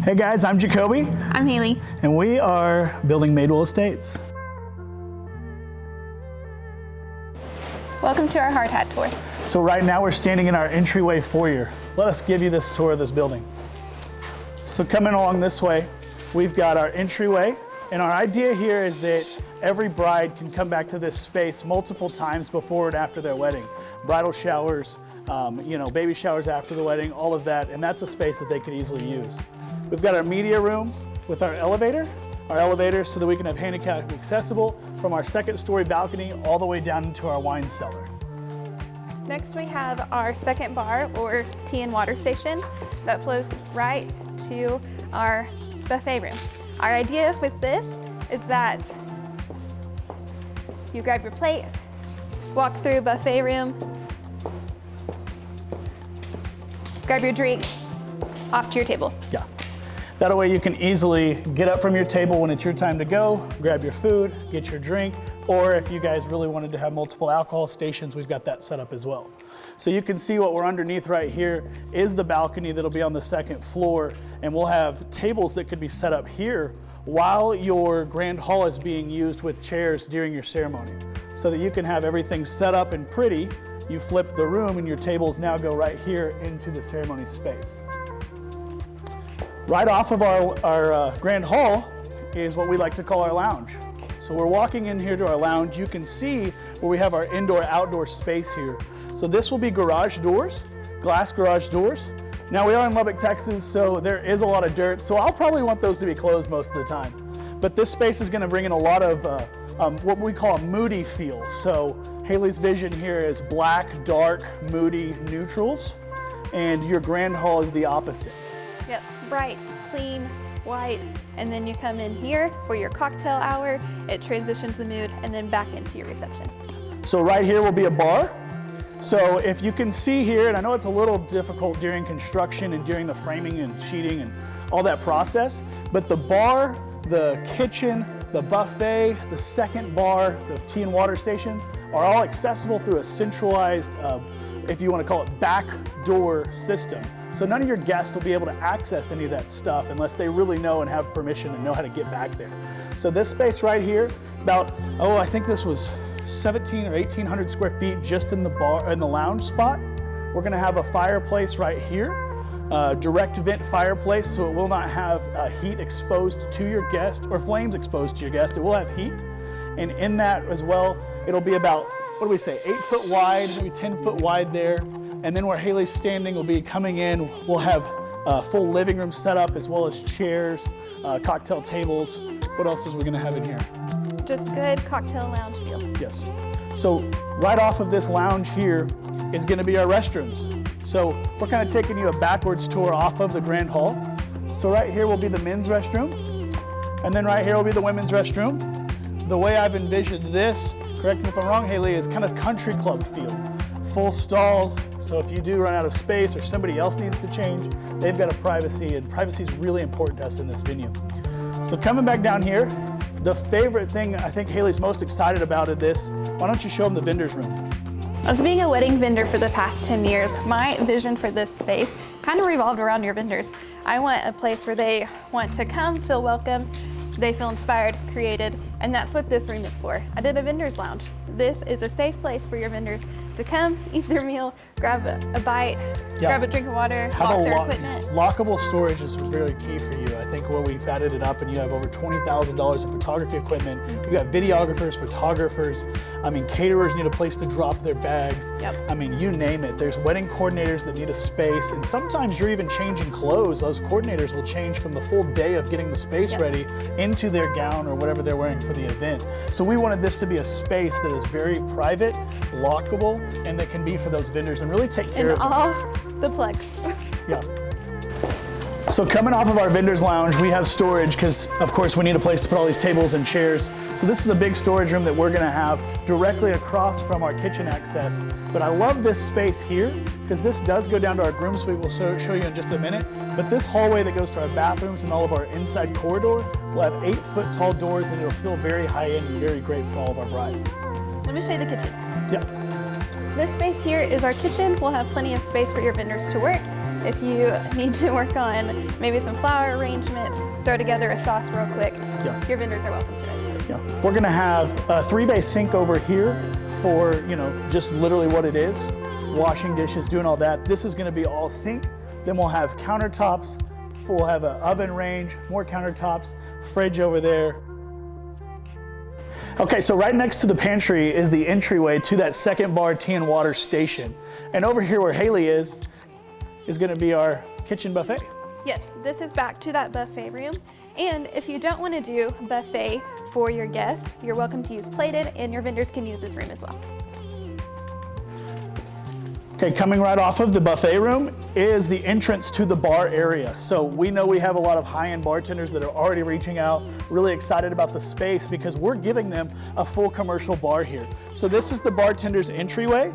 Hey guys, I'm Jacoby. I'm Haley. And we are building Madewell Estates. Welcome to our hard hat tour. So right now we're standing in our entryway foyer. Let us give you this tour of this building. So coming along this way, we've got our entryway. And our idea here is that every bride can come back to this space multiple times before and after their wedding. Bridal showers, baby showers after the wedding, all of that. And that's a space that they could easily use. We've got our media room with our elevator so that we can have handicap accessible from our second story balcony all the way down into our wine cellar. Next we have our second bar or tea and water station that flows right to our buffet room. Our idea with this is that you grab your plate, walk through buffet room, grab your drink, off to your table. Yeah. That way you can easily get up from your table when it's your time to go, grab your food, get your drink, or if you guys really wanted to have multiple alcohol stations, we've got that set up as well. So you can see what we're underneath right here is the balcony that'll be on the second floor, and we'll have tables that could be set up here while your grand hall is being used with chairs during your ceremony, so that you can have everything set up and pretty. You flip the room and your tables now go right here into the ceremony space. Right off of our grand hall is what we like to call our lounge. So we're walking in here to our lounge. You can see where we have our indoor-outdoor space here. So this will be garage doors, glass garage doors. Now we are in Lubbock, Texas, so there is a lot of dirt, so I'll probably want those to be closed most of the time. But this space is gonna bring in a lot of what we call a moody feel. So Haley's vision here is black, dark, moody neutrals, and your grand hall is the opposite. Yep, bright, clean, white, and then you come in here for your cocktail hour. It transitions the mood and then back into your reception. So right here will be a bar. So if you can see here, and I know it's a little difficult during construction and during the framing and sheeting and all that process, but the bar, the kitchen, the buffet, the second bar, the tea and water stations are all accessible through a centralized, if you want to call it, back door system. So none of your guests will be able to access any of that stuff unless they really know and have permission and know how to get back there. So this space right here, about, I think this was 17 or 1,800 square feet just in the bar, in the lounge spot. We're gonna have a fireplace right here, direct vent fireplace, so it will not have heat exposed to your guest or flames exposed to your guest. It will have heat. And in that as well, it'll be about, what do we say, 8 foot wide, maybe 10 foot wide there. And then where Haley's standing will be coming in, we'll have a full living room set up as well as chairs, cocktail tables. What else is we gonna have in here? Just good cocktail lounge feel. Yes. So right off of this lounge here is gonna be our restrooms. So we're kind of taking you a backwards tour off of the grand hall. So right here will be the men's restroom. And then right here will be the women's restroom. The way I've envisioned this, correct me if I'm wrong, Haley, is kind of country club feel. Full stalls, so if you do run out of space or somebody else needs to change, they've got a privacy, and privacy is really important to us in this venue. So coming back down here, the favorite thing I think Haley's most excited about is this. Why don't you show them the vendor's room? As being a wedding vendor for the past 10 years, my vision for this space kind of revolved around your vendors. I want a place where they want to come, feel welcome, they feel inspired, created, and that's what this room is for. I did a vendor's lounge. This is a safe place for your vendors to come, eat their meal, grab a bite, grab a drink of water, lock their equipment. Lockable storage is very key for you. I think where we've added it up and you have over $20,000 in photography equipment. You've got videographers, photographers. I mean, caterers need a place to drop their bags. Yep. I mean, you name it. There's wedding coordinators that need a space, and sometimes you're even changing clothes. Those coordinators will change from the full day of getting the space ready into their gown or whatever they're wearing for the event. So we wanted this to be a space that is very private, lockable, and that can be for those vendors and really take care of them. And all the plugs. Yeah. So coming off of our vendor's lounge, we have storage because, of course, we need a place to put all these tables and chairs. So this is a big storage room that we're going to have directly across from our kitchen access. But I love this space here because this does go down to our groom suite. We'll show you in just a minute. But this hallway that goes to our bathrooms and all of our inside corridor will have 8 foot tall doors, and it'll feel very high end and very great for all of our brides. Let me show you the kitchen. Yeah. This space here is our kitchen. We'll have plenty of space for your vendors to work. If you need to work on maybe some flower arrangements, throw together a sauce real quick, your vendors are welcome to it. Yeah. We're gonna have a 3-bay sink over here for, just literally what it is. Washing dishes, doing all that. This is gonna be all sink. Then we'll have countertops. We'll have an oven range, more countertops, fridge over there. Okay, so right next to the pantry is the entryway to that second bar tea and water station. And over here where Haley is gonna be our kitchen buffet. Yes, this is back to that buffet room. And if you don't want to do buffet for your guests, you're welcome to use plated, and your vendors can use this room as well. Okay, coming right off of the buffet room is the entrance to the bar area. So we know we have a lot of high-end bartenders that are already reaching out, really excited about the space because we're giving them a full commercial bar here. So this is the bartender's entryway.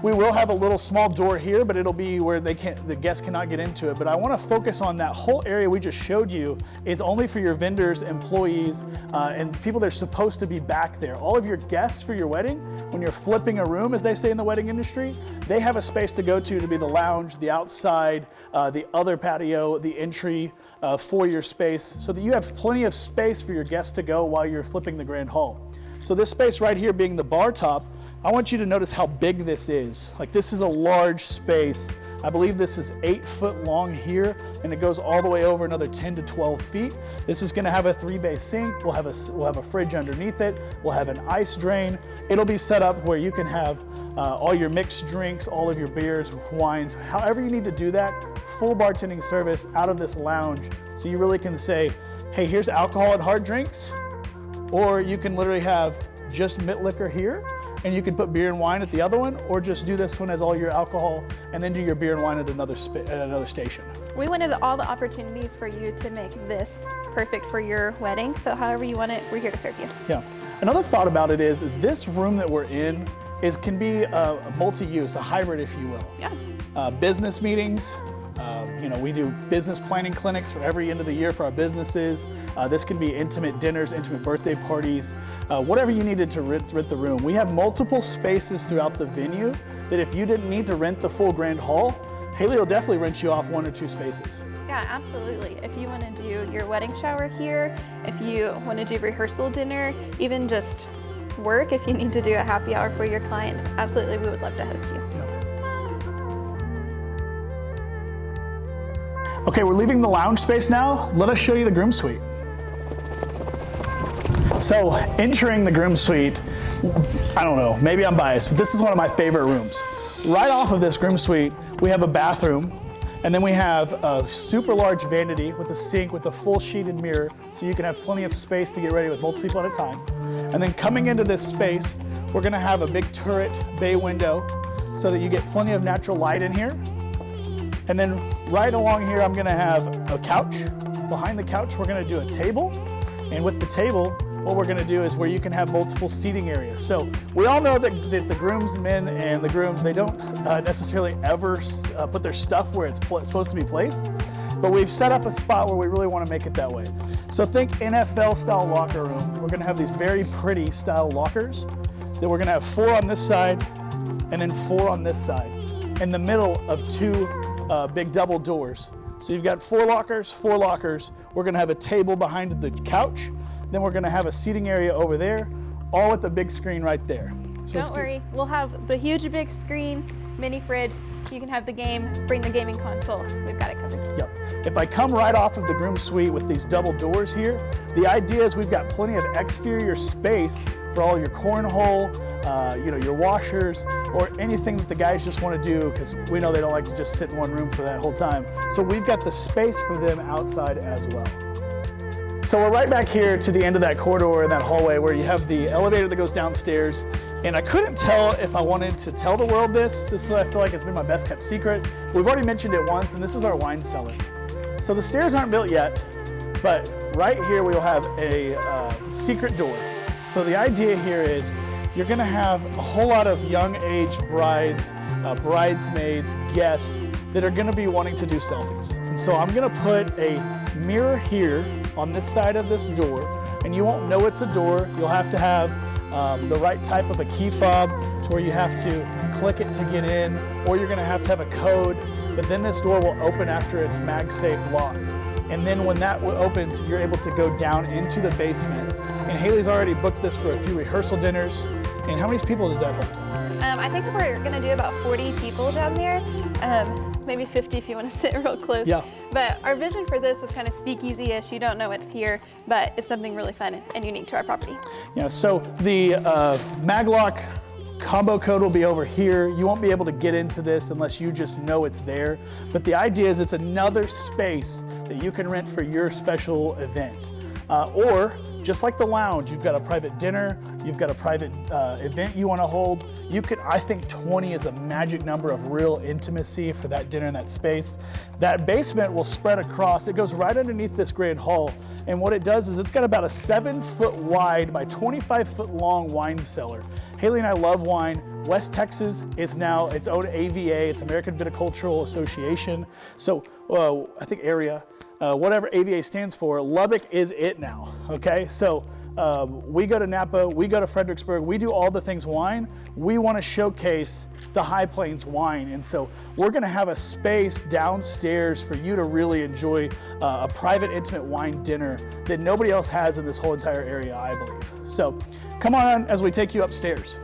We will have a little small door here, but it'll be where the guests cannot get into it. But I want to focus on that whole area we just showed you is only for your vendors, employees, and people that are supposed to be back there. All of your guests for your wedding, when you're flipping a room, as they say in the wedding industry, they have a space to go to be the lounge, the outside, the other patio, the entry for your space, so that you have plenty of space for your guests to go while you're flipping the grand hall. So this space right here being the bar top, I want you to notice how big this is. Like, this is a large space. I believe this is 8 foot long here, and it goes all the way over another 10 to 12 feet. This is gonna have a 3-bay sink. We'll have a fridge underneath it. We'll have an ice drain. It'll be set up where you can have all your mixed drinks, all of your beers, wines, however you need to do that. Full bartending service out of this lounge. So you really can say, hey, here's alcohol and hard drinks, or you can literally have just mint liquor here, and you can put beer and wine at the other one, or just do this one as all your alcohol and then do your beer and wine at another station. We wanted all the opportunities for you to make this perfect for your wedding. So however you want it, we're here to serve you. Yeah. Another thought about it is this room that we're in can be a multi-use, a hybrid, if you will. Yeah. Business meetings. We do business planning clinics for every end of the year for our businesses. This can be intimate dinners, intimate birthday parties, whatever you needed to rent the room. We have multiple spaces throughout the venue that if you didn't need to rent the full grand hall, Haley will definitely rent you off 1 or 2 spaces. Yeah, absolutely. If you want to do your wedding shower here, if you want to do rehearsal dinner, even just work, if you need to do a happy hour for your clients, absolutely, we would love to host you. Okay, we're leaving the lounge space now. Let us show you the groom suite. So entering the groom suite, I don't know, maybe I'm biased, but this is one of my favorite rooms. Right off of this groom suite, we have a bathroom, and then we have a super large vanity with a sink with a full sheeted mirror, so you can have plenty of space to get ready with multiple people at a time. And then coming into this space, we're gonna have a big turret bay window so that you get plenty of natural light in here. And then right along here, I'm gonna have a couch. Behind the couch, we're gonna do a table. And with the table, what we're gonna do is where you can have multiple seating areas. So we all know that the groomsmen and the grooms, they don't necessarily ever put their stuff where it's supposed to be placed. But we've set up a spot where we really wanna make it that way. So think NFL style locker room. We're gonna have these very pretty style lockers that we're gonna have 4 on this side and then 4 on this side, in the middle of 2 big double doors. So you've got 4 lockers. We're gonna have a table behind the couch. Then we're gonna have a seating area over there, all with the big screen right there. So don't worry, we'll have the huge big screen, mini fridge. You can have the game, bring the gaming console. We've got it covered. Yep. If I come right off of the groom suite with these double doors here, the idea is we've got plenty of exterior space for all your cornhole, your washers, or anything that the guys just want to do, because we know they don't like to just sit in one room for that whole time. So we've got the space for them outside as well. So we're right back here to the end of that corridor in that hallway where you have the elevator that goes downstairs. And I couldn't tell if I wanted to tell the world this. This is what I feel like has been my best kept secret. We've already mentioned it once, and this is our wine cellar. So the stairs aren't built yet, but right here we will have a secret door. So the idea here is you're gonna have a whole lot of young age brides, bridesmaids, guests that are gonna be wanting to do selfies. And so I'm gonna put a mirror here on this side of this door, and you won't know it's a door. You'll have to have the right type of a key fob to where you have to click it to get in, or you're gonna have to have a code, but then this door will open after its MagSafe lock. And then when that opens, you're able to go down into the basement. And Haley's already booked this for a few rehearsal dinners. And how many people does that hold? I think we're gonna do about 40 people down there. Maybe 50 if you want to sit real close. Yeah. But our vision for this was kind of speakeasy-ish. You don't know what's here, but it's something really fun and unique to our property. Yeah, so the Maglock combo code will be over here. You won't be able to get into this unless you just know it's there. But the idea is it's another space that you can rent for your special event. Or just like the lounge, you've got a private dinner, you've got a private event you want to hold. You could, I think 20 is a magic number of real intimacy for that dinner in that space. That basement will spread across, it goes right underneath this grand hall. And what it does is it's got about a 7-foot wide by 25-foot long wine cellar. Haley and I love wine. West Texas is now its own AVA, it's American Viticultural Association. So I think area. Whatever AVA stands for, Lubbock is it now, okay? So we go to Napa, we go to Fredericksburg, we do all the things wine. We want to showcase the High Plains wine. And so we're gonna have a space downstairs for you to really enjoy a private, intimate wine dinner that nobody else has in this whole entire area, I believe. So come on as we take you upstairs.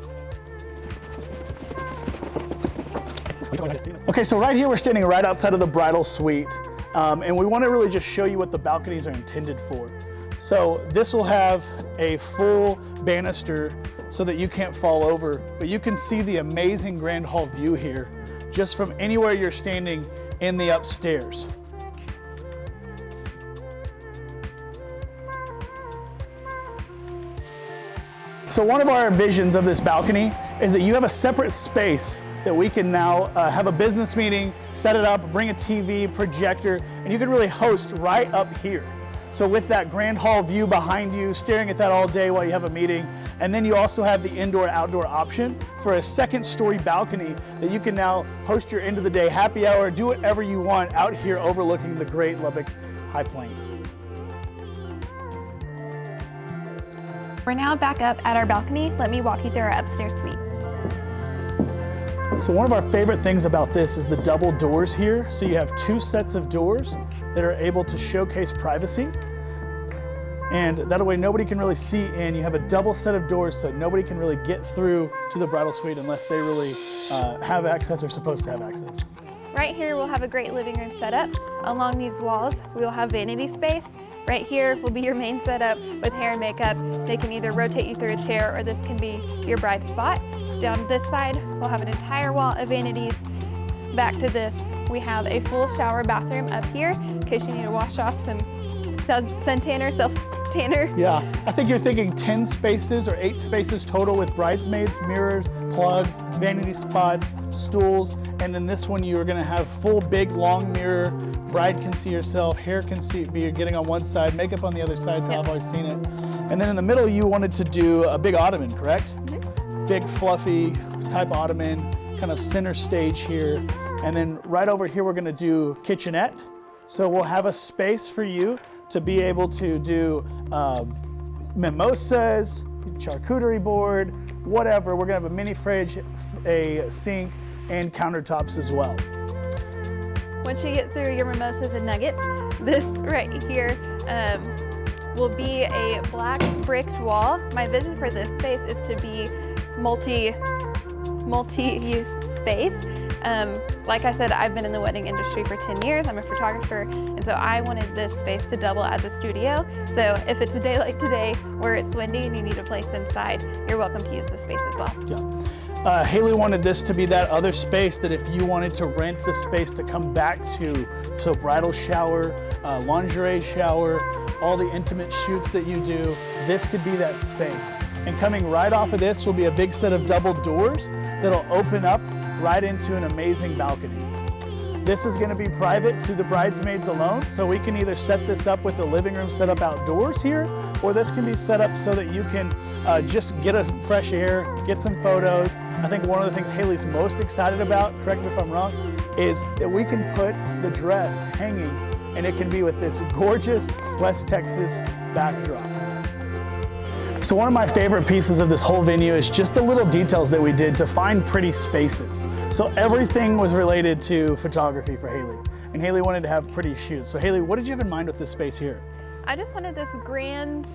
Okay, so right here, we're standing right outside of the bridal suite. And we want to really just show you what the balconies are intended for. So this will have a full banister so that you can't fall over, but you can see the amazing grand hall view here just from anywhere you're standing in the upstairs. So one of our visions of this balcony is that you have a separate space that we can now have a business meeting, set it up, bring a TV, projector, and you can really host right up here. So with that grand hall view behind you, staring at that all day while you have a meeting, and then you also have the indoor-outdoor option for a second-story balcony that you can now host your end of the day happy hour, do whatever you want out here overlooking the great Lubbock High Plains. We're now back up at our balcony. Let me walk you through our upstairs suite. So one of our favorite things about this is the double doors here. So you have 2 sets of doors that are able to showcase privacy. And that way nobody can really see in. You have a double set of doors so nobody can really get through to the bridal suite unless they really have access or supposed to have access. Right here, we'll have a great living room setup. Along these walls, we will have vanity space. Right here will be your main setup with hair and makeup. They can either rotate you through a chair or this can be your bride's spot. Down this side, we'll have an entire wall of vanities. Back to this, we have a full shower bathroom up here in case you need to wash off some sun-tanner, self-tanner. Yeah, I think you're thinking 10 spaces or 8 spaces total with bridesmaids, mirrors, plugs, vanity spots, stools, and then this one you're gonna have full big long mirror. Bride can see herself, hair can be getting on one side, makeup on the other side, is how I've always seen it. And then in the middle you wanted to do a big ottoman, correct? Mm-hmm. Big fluffy type ottoman, kind of center stage here. And then right over here we're gonna do kitchenette. So we'll have a space for you to be able to do mimosas, charcuterie board, whatever. We're gonna have a mini fridge, a sink, and countertops as well. Once you get through your mimosas and nuggets, this right here will be a black bricked wall. My vision for this space is to be multi-use space. Like I said, I've been in the wedding industry for 10 years. I'm a photographer, and so I wanted this space to double as a studio. So if it's a day like today where it's windy and you need a place inside, you're welcome to use this space as well. Yeah. Haley wanted this to be that other space that if you wanted to rent the space to come back to, so bridal shower, lingerie shower, all the intimate shoots that you do, this could be that space. And coming right off of this will be a big set of double doors that'll open up right into an amazing balcony. This is going to be private to the bridesmaids alone, so we can either set this up with the living room set up outdoors here, or this can be set up so that you can just get a fresh air, get some photos. I think one of the things Haley's most excited about, correct me if I'm wrong, is that we can put the dress hanging and it can be with this gorgeous West Texas backdrop. So one of my favorite pieces of this whole venue is just the little details that we did to find pretty spaces. So everything was related to photography for Haley. And Haley wanted to have pretty shoots. So Haley, what did you have in mind with this space here? I just wanted this grand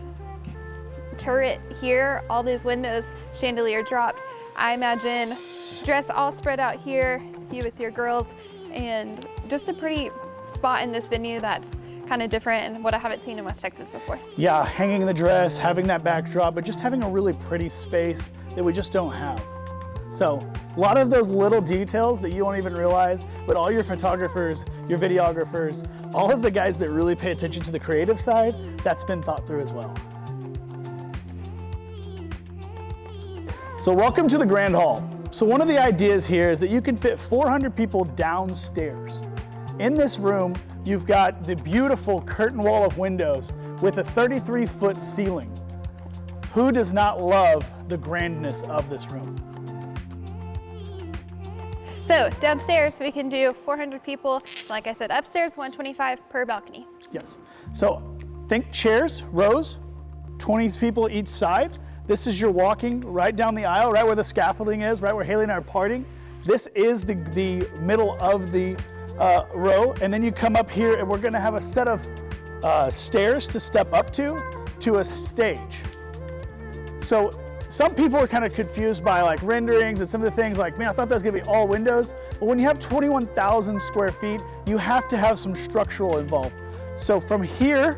turret here, all these windows, chandelier dropped. I imagine dress all spread out here, you with your girls, and just a pretty spot in this venue that's kind of different and what I haven't seen in West Texas before. Yeah, hanging the dress, having that backdrop, but just having a really pretty space that we just don't have. So a lot of those little details that you won't even realize, but all your photographers, your videographers, all of the guys that really pay attention to the creative side, that's been thought through as well. So welcome to the Grand Hall. So one of the ideas here is that you can fit 400 people downstairs. In this room, you've got the beautiful curtain wall of windows with a 33-foot ceiling. Who does not love the grandness of this room? So downstairs we can do 400 people. Like I said, upstairs 125 per balcony. Yes. So think chairs, rows, 20 people each side. This is your walking right down the aisle, right where the scaffolding is, right where Haley and I are parting. This is the middle of the row, and then you come up here and we're gonna have a set of stairs to step up to a stage. So some people are kind of confused by like renderings and some of the things like, man, I thought that was gonna be all windows. But when you have 21,000 square feet, you have to have some structural involved. So from here,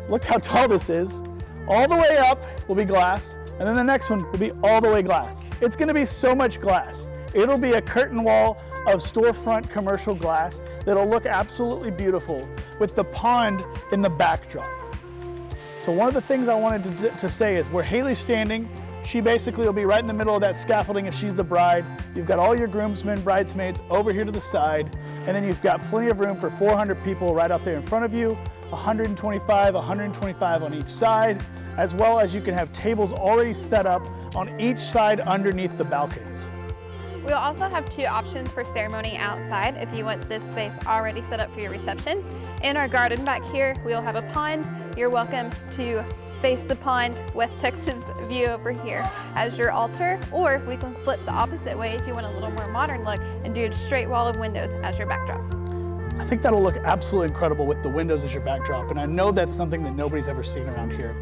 look how tall this is. All the way up will be glass, and then the next one will be all the way glass. It's gonna be so much glass. It'll be a curtain wall of storefront commercial glass that'll look absolutely beautiful with the pond in the backdrop. So one of the things I wanted to say is where Haley's standing, she basically will be right in the middle of that scaffolding if she's the bride. You've got all your groomsmen, bridesmaids over here to the side, and then you've got plenty of room for 400 people right out there in front of you, 125 on each side, as well as you can have tables already set up on each side underneath the balconies. We'll also have two options for ceremony outside if you want this space already set up for your reception. In our garden back here, we'll have a pond. You're welcome to face the pond, West Texas view over here as your altar, or we can flip the opposite way if you want a little more modern look and do a straight wall of windows as your backdrop. I think that'll look absolutely incredible with the windows as your backdrop, and I know that's something that nobody's ever seen around here.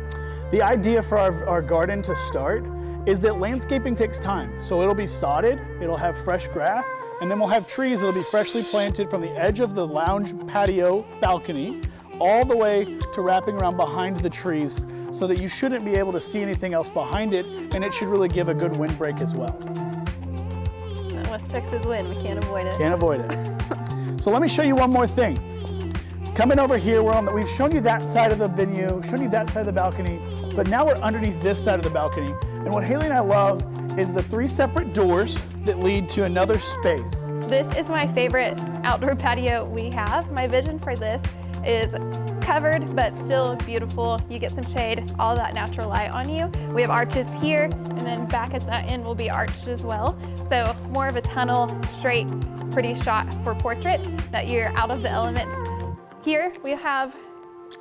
The idea for our garden to start is that landscaping takes time. So it'll be sodded, it'll have fresh grass, and then we'll have trees that'll be freshly planted from the edge of the lounge patio balcony all the way to wrapping around behind the trees so that you shouldn't be able to see anything else behind it, and it should really give a good windbreak as well. West Texas wind, we can't avoid it. Can't avoid it. So let me show you one more thing. Coming over here, we've shown you that side of the venue, shown you that side of the balcony, but now we're underneath this side of the balcony. And what Haley and I love is the 3 separate doors that lead to another space. This is my favorite outdoor patio we have. My vision for this is covered but still beautiful. You get some shade, all that natural light on you. We have arches here, and then back at that end will be arched as well. So more of a tunnel, straight, pretty shot for portraits that you're out of the elements. Here we have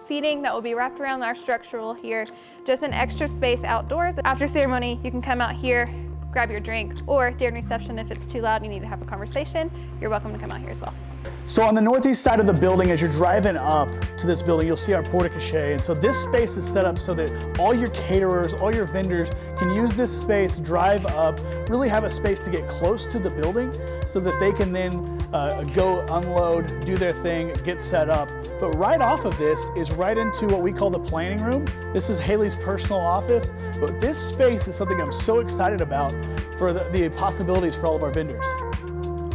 seating that will be wrapped around our structural here, just an extra space outdoors. After ceremony, you can come out here, grab your drink, or during reception, if it's too loud and you need to have a conversation, you're welcome to come out here as well. So on the northeast side of the building, as you're driving up to this building, you'll see our porte-cochere. And so this space is set up so that all your caterers, all your vendors can use this space, drive up, really have a space to get close to the building so that they can then go unload, do their thing, get set up. But right off of this is right into what we call the planning room. This is Haley's personal office, but this space is something I'm so excited about for the possibilities for all of our vendors.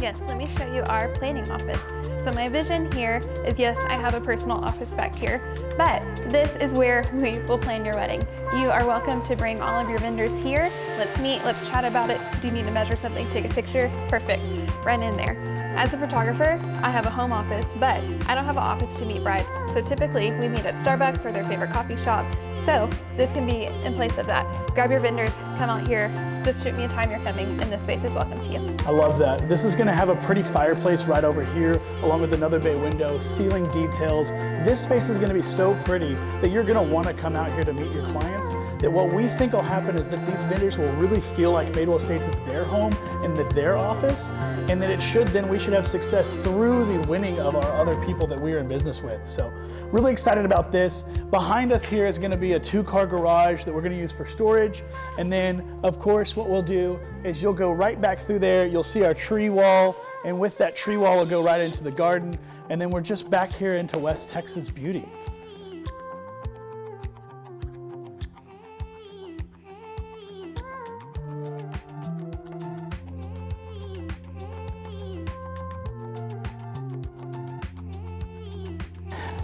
Yes, let me show you our planning office. So my vision here is, yes, I have a personal office back here, but this is where we will plan your wedding. You are welcome to bring all of your vendors here. Let's meet, let's chat about it. Do you need to measure something, take a picture? Perfect, run in there. As a photographer, I have a home office, but I don't have an office to meet brides. So typically we meet at Starbucks or their favorite coffee shop. So this can be in place of that. Grab your vendors, come out here, just shoot me a time you're coming, and this space is welcome to you. I love that. This is gonna have a pretty fireplace right over here, along with another bay window, ceiling details. This space is gonna be so pretty that you're gonna wanna come out here to meet your clients. That what we think will happen is that these vendors will really feel like Madewell Estates is their home and that their office, and that we should have success through the winning of our other people that we're in business with. So really excited about this. Behind us here is gonna be a 2-car garage that we're gonna use for storage. And then, of course, what we'll do is you'll go right back through there. You'll see our tree wall, and with that tree wall, we'll go right into the garden. And then we're just back here into West Texas beauty.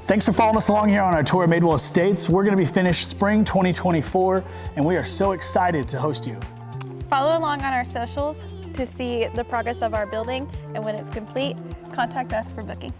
Thanks for following us along here on our tour of Madewell Estates. We're gonna be finished spring 2024, and we are so excited to host you. Follow along on our socials to see the progress of our building, and when it's complete, contact us for booking.